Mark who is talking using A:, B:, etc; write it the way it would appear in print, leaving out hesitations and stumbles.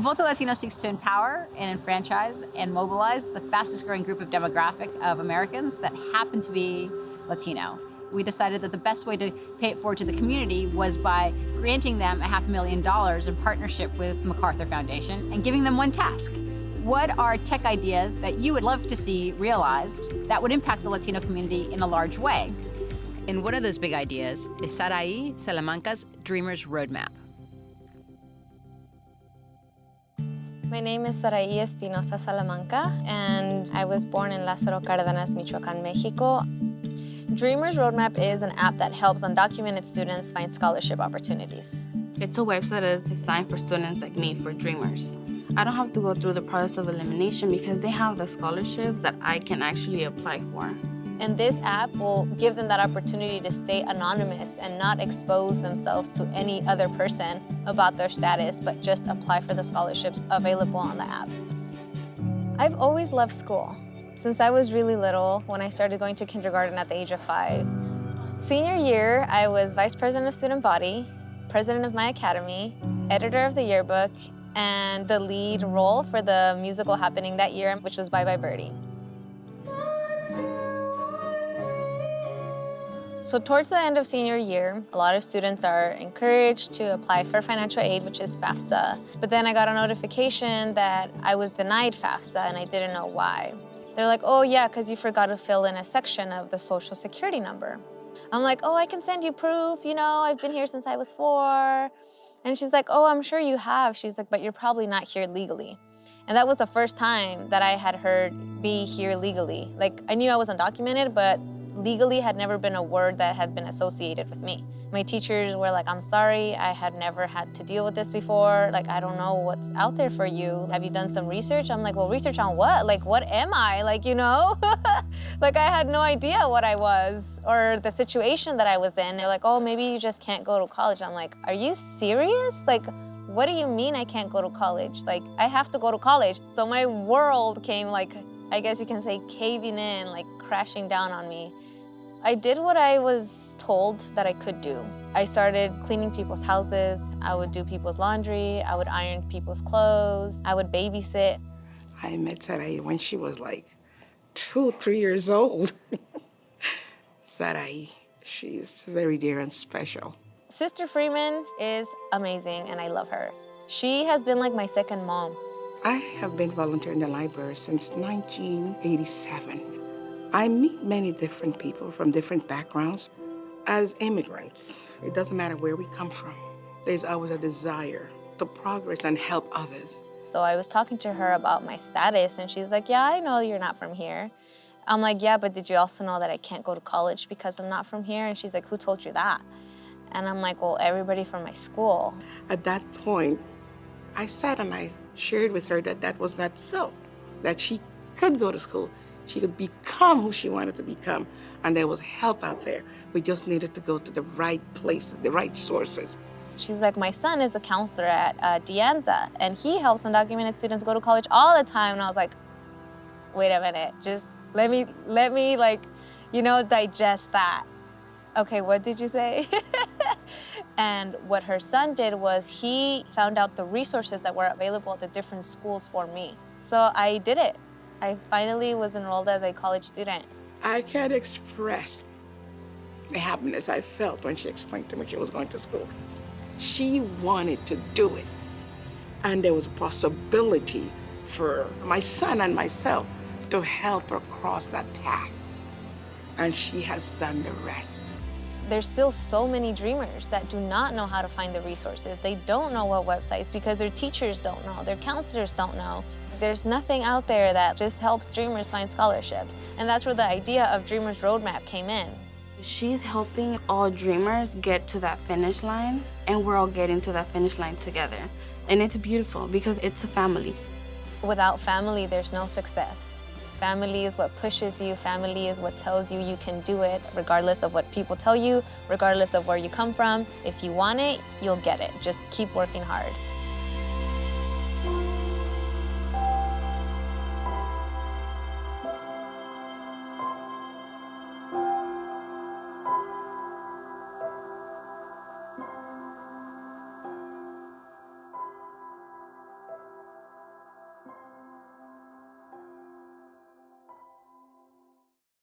A: Voto Latino seeks to empower and enfranchise and mobilize the fastest growing group of demographic of Americans that happen to be Latino. We decided that the best way to pay it forward to the community was by granting them $500,000 in partnership with MacArthur Foundation and giving them one task. What are tech ideas that you would love to see realized that would impact the Latino community in a large way? And one of those big ideas is Sarahi Salamanca's Dreamers Roadmap.
B: My name is Sarahi Salamanca, and I was born in Lázaro Cárdenas, Michoacán, Mexico. Dreamers Roadmap is an app that helps undocumented students find scholarship opportunities.
C: It's a website that is designed for students like me, for dreamers. I don't have to go through the process of elimination because they have the scholarships that I can actually apply for.
B: And this app will give them that opportunity to stay anonymous and not expose themselves to any other person about their status, but just apply for the scholarships available on the app. I've always loved school. Since I was really little, when I started going to kindergarten at the age of 5. Senior year, I was vice president of student body, president of my academy, editor of the yearbook, and the lead role for the musical happening that year, which was Bye Bye Birdie. So towards the end of senior year, a lot of students are encouraged to apply for financial aid, which is FAFSA. But then I got a notification that I was denied FAFSA and I didn't know why. They're like, oh yeah, because you forgot to fill in a section of the social security number. I'm like, oh, I can send you proof, you know, I've been here since I was 4. And she's like, oh, I'm sure you have. She's like, but you're probably not here legally. And that was the first time that I had heard be here legally. Like, I knew I was undocumented, but legally had never been a word that had been associated with me. My teachers were like, I'm sorry, I had never had to deal with this before. Like, I don't know what's out there for you. Have you done some research? I'm like, well, research on what? Like, what am I? Like, you know? Like, I had no idea what I was or the situation that I was in. They're like, oh, maybe you just can't go to college. I'm like, are you serious? Like, what do you mean I can't go to college? Like, I have to go to college. So my world came, like, I guess you can say, caving in, like crashing down on me. I did what I was told that I could do. I started cleaning people's houses. I would do people's laundry. I would iron people's clothes. I would babysit.
D: I met Sarahi when she was like 2, 3 years old. Sarahi, she's very dear and special.
B: Sister Freeman is amazing, and I love her. She has been like my second mom.
D: I have been volunteering in the library since 1987. I meet many different people from different backgrounds. As immigrants, it doesn't matter where we come from. There's always a desire to progress and help others.
B: So I was talking to her about my status, and she's like, yeah, I know you're not from here. I'm like, yeah, but did you also know that I can't go to college because I'm not from here? And she's like, who told you that? And I'm like, well, everybody from my school.
D: At that point, I sat and I shared with her that that was not so, that she could go to school. She could become who she wanted to become, and there was help out there. We just needed to go to the right places, the right sources.
B: She's like, my son is a counselor at Dianza, and he helps undocumented students go to college all the time. And I was like, wait a minute, just let me like, you know, digest that. Okay, what did you say? And what her son did was he found out the resources that were available at the different schools for me. So I did it. I finally was enrolled as a college student.
D: I can't express the happiness I felt when she explained to me she was going to school. She wanted to do it. And there was a possibility for my son and myself to help her cross that path. And she has done the rest.
B: There's still so many dreamers that do not know how to find the resources. They don't know what websites because their teachers don't know, their counselors don't know. There's nothing out there that just helps dreamers find scholarships. And that's where the idea of Dreamers Roadmap came in.
C: She's helping all dreamers get to that finish line, and we're all getting to that finish line together. And it's beautiful because it's a family.
B: Without family, there's no success. Family is what pushes you. Family is what tells you you can do it, regardless of what people tell you, regardless of where you come from. If you want it, you'll get it. Just keep working hard.